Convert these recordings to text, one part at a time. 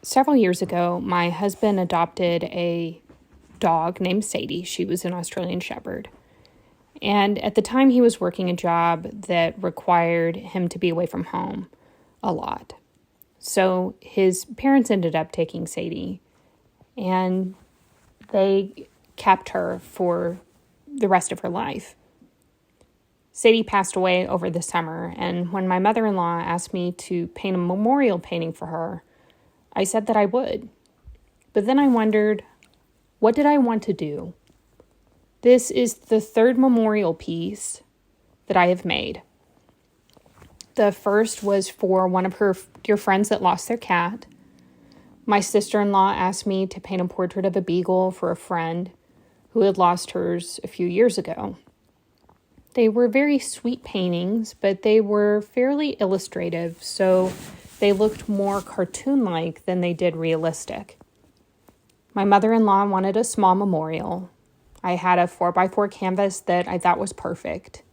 Several years ago, my husband adopted a dog named Sadie. She was an Australian Shepherd. And at the time, he was working a job that required him to be away from home a lot. So his parents ended up taking Sadie, and they kept her for the rest of her life. Sadie passed away over the summer, and when my mother-in-law asked me to paint a memorial painting for her, I said that I would. But then I wondered, what did I want to do? This is the third memorial piece that I have made. The first was for one of her dear friends that lost their cat. My sister-in-law asked me to paint a portrait of a beagle for a friend who had lost hers a few years ago. They were very sweet paintings, but they were fairly illustrative, so they looked more cartoon-like than they did realistic. My mother-in-law wanted a small memorial. I had a 4x4 canvas that I thought was perfect.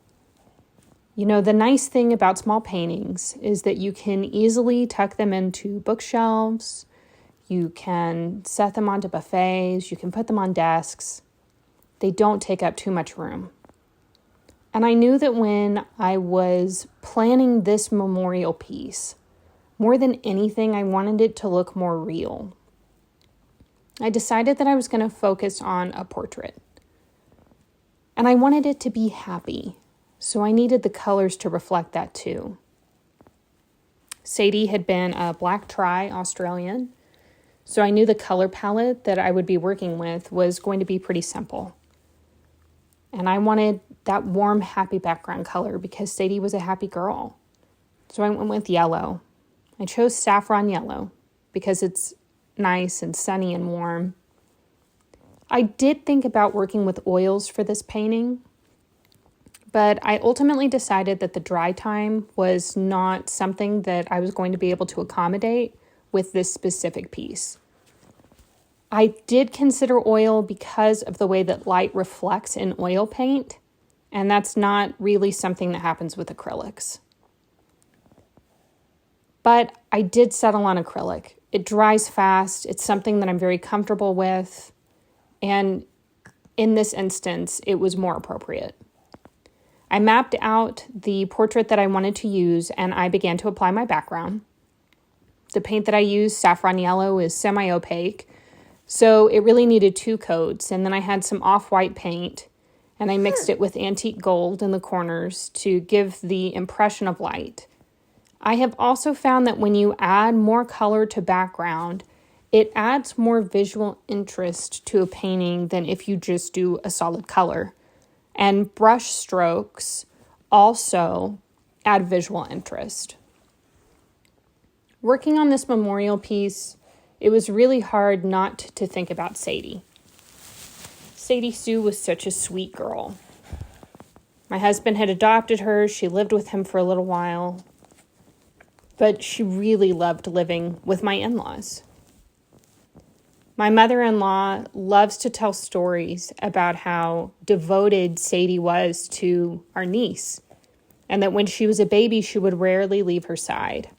You know, the nice thing about small paintings is that you can easily tuck them into bookshelves, you can set them onto buffets, you can put them on desks. They don't take up too much room. And I knew that when I was planning this memorial piece, more than anything, I wanted it to look more real. I decided that I was going to focus on a portrait. And I wanted it to be happy, so I needed the colors to reflect that too. Sadie had been a black tri Australian, so I knew the color palette that I would be working with was going to be pretty simple. And I wanted that warm, happy background color because Sadie was a happy girl. So I went with yellow. I chose saffron yellow because it's nice and sunny and warm. I did think about working with oils for this painting, but I ultimately decided that the dry time was not something that I was going to be able to accommodate with this specific piece. I did consider oil because of the way that light reflects in oil paint, and that's not really something that happens with acrylics. But I did settle on acrylic. It dries fast. It's something that I'm very comfortable with. And in this instance, it was more appropriate. I mapped out the portrait that I wanted to use, and I began to apply my background. The paint that I used, saffron yellow, is semi-opaque, so it really needed two coats. And then I had some off-white paint, and I mixed it with antique gold in the corners to give the impression of light. I have also found that when you add more color to background, it adds more visual interest to a painting than if you just do a solid color. And brush strokes also add visual interest. Working on this memorial piece, it was really hard not to think about Sadie. Sadie Sue was such a sweet girl. My husband had adopted her. She lived with him for a little while. But she really loved living with my in-laws. My mother-in-law loves to tell stories about how devoted Sadie was to our niece, and that when she was a baby, she would rarely leave her side.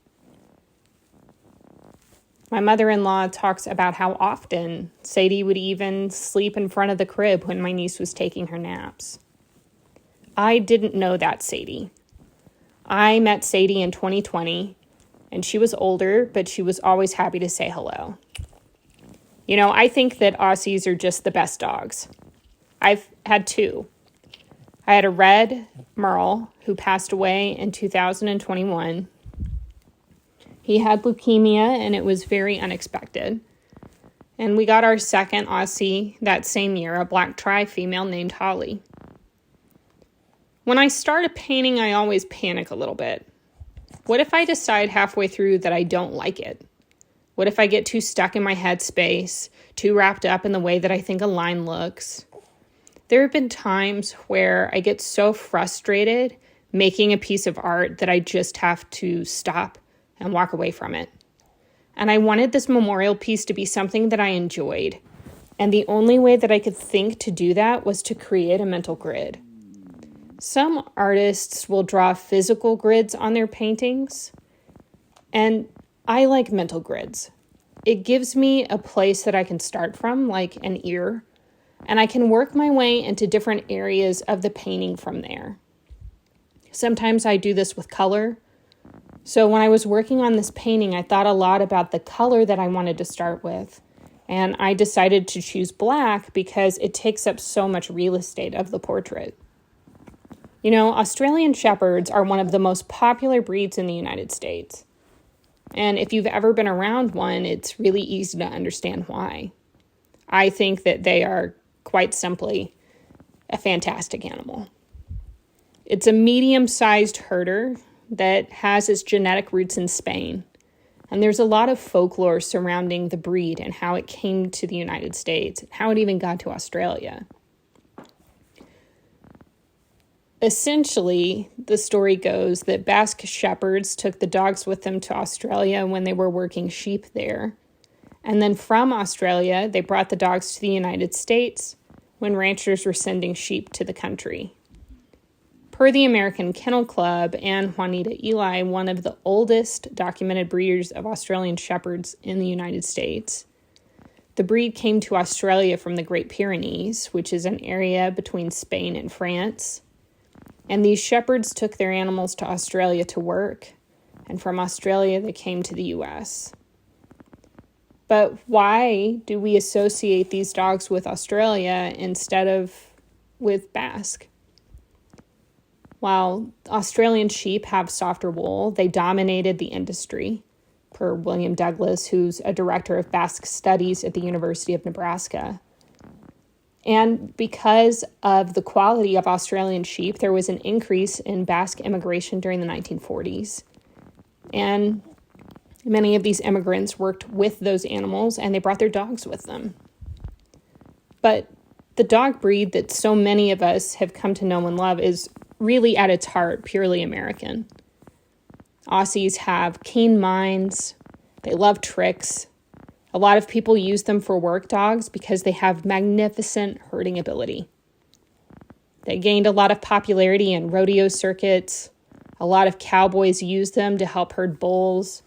My mother-in-law talks about how often Sadie would even sleep in front of the crib when my niece was taking her naps. I didn't know that Sadie. I met Sadie in 2020, and she was older, but she was always happy to say hello. You know, I think that Aussies are just the best dogs. I've had two. I had a red Merle who passed away in 2021. He had leukemia, and it was very unexpected. And we got our second Aussie that same year, a black tri female named Holly. When I start a painting, I always panic a little bit. What if I decide halfway through that I don't like it? What if I get too stuck in my headspace, too wrapped up in the way that I think a line looks? There have been times where I get so frustrated making a piece of art that I just have to stop and walk away from it. And I wanted this memorial piece to be something that I enjoyed. And the only way that I could think to do that was to create a mental grid. Some artists will draw physical grids on their paintings, and I like mental grids. it gives me a place that I can start from, like an ear, and I can work my way into different areas of the painting from there. Sometimes I do this with color. So when I was working on this painting, I thought a lot about the color that I wanted to start with. And I decided to choose black because it takes up so much real estate of the portrait. You know, Australian Shepherds are one of the most popular breeds in the United States. And if you've ever been around one, it's really easy to understand why. I think that they are quite simply a fantastic animal. It's a medium-sized herder that has its genetic roots in Spain. And there's a lot of folklore surrounding the breed and how it came to the United States, how it even got to Australia. Essentially, the story goes that Basque shepherds took the dogs with them to Australia when they were working sheep there. And then from Australia, they brought the dogs to the United States when ranchers were sending sheep to the country. Per the American Kennel Club and Juanita Eli, one of the oldest documented breeders of Australian Shepherds in the United States, the breed came to Australia from the Great Pyrenees, which is an area between Spain and France. And these shepherds took their animals to Australia to work, and from Australia they came to the U.S. But why do we associate these dogs with Australia instead of with Basque? While Australian sheep have softer wool, they dominated the industry, per William Douglas, who's a director of Basque Studies at the University of Nebraska. And because of the quality of Australian sheep, there was an increase in Basque immigration during the 1940s. And many of these immigrants worked with those animals, and they brought their dogs with them. But the dog breed that so many of us have come to know and love is really at its heart purely American. Aussies have keen minds. They love tricks. A lot of people use them for work dogs because they have magnificent herding ability. They gained a lot of popularity in rodeo circuits. A lot of cowboys use them to help herd bulls.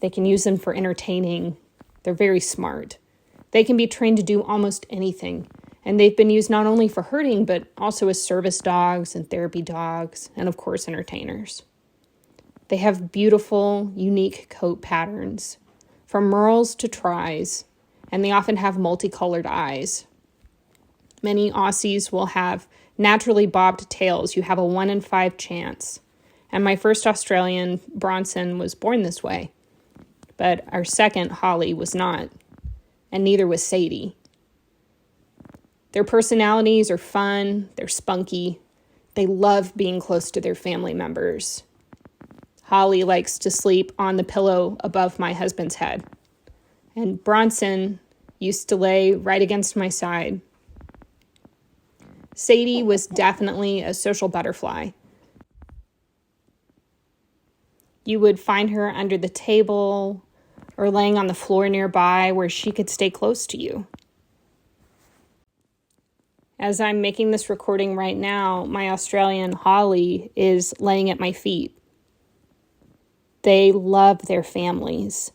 They can use them for entertaining. They're very smart. They can be trained to do almost anything. And they've been used not only for herding, but also as service dogs and therapy dogs, and of course, entertainers. They have beautiful, unique coat patterns, from merles to tries, and they often have multicolored eyes. Many Aussies will have naturally bobbed tails. You have a 1 in 5 chance. And my first Australian, Bronson, was born this way. But our second, Holly, was not. And neither was Sadie. Their personalities are fun, they're spunky, they love being close to their family members. Holly likes to sleep on the pillow above my husband's head, and Bronson used to lay right against my side. Sadie was definitely a social butterfly. You would find her under the table or laying on the floor nearby where she could stay close to you. As I'm making this recording right now, my Australian Holly is laying at my feet. They love their families.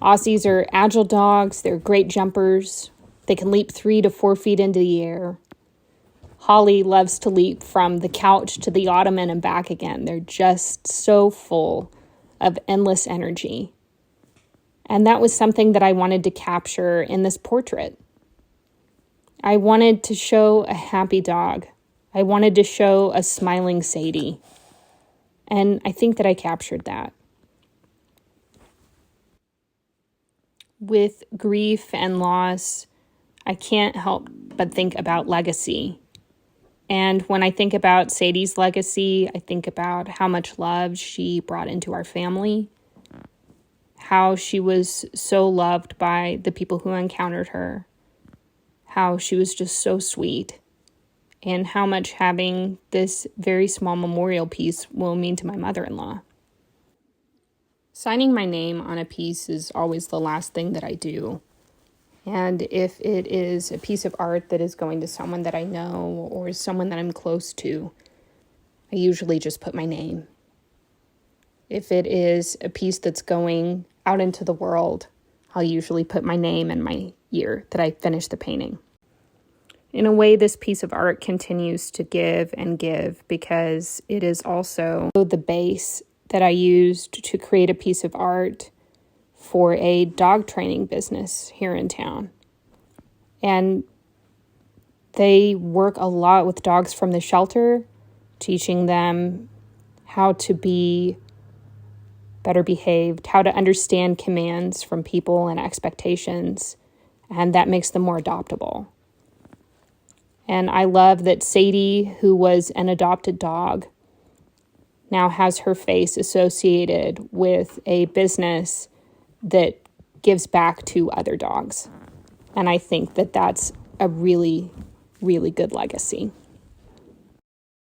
Aussies are agile dogs. They're great jumpers. They can leap 3 to 4 feet into the air. Holly loves to leap from the couch to the ottoman and back again. They're just so full of endless energy. And that was something that I wanted to capture in this portrait. I wanted to show a happy dog. I wanted to show a smiling Sadie. And I think that I captured that. With grief and loss, I can't help but think about legacy. And when I think about Sadie's legacy, I think about how much love she brought into our family, how she was so loved by the people who encountered her, how she was just so sweet, and how much having this very small memorial piece will mean to my mother-in-law. Signing my name on a piece is always the last thing that I do. And if it is a piece of art that is going to someone that I know or someone that I'm close to, I usually just put my name. If it is a piece that's going out into the world, I'll usually put my name and my year that I finished the painting. In a way, this piece of art continues to give and give because it is also the base that I used to create a piece of art for a dog training business here in town. And they work a lot with dogs from the shelter, teaching them how to be better behaved, how to understand commands from people and expectations, and that makes them more adoptable. And I love that Sadie, who was an adopted dog, now has her face associated with a business that gives back to other dogs. And I think that that's a really, really good legacy.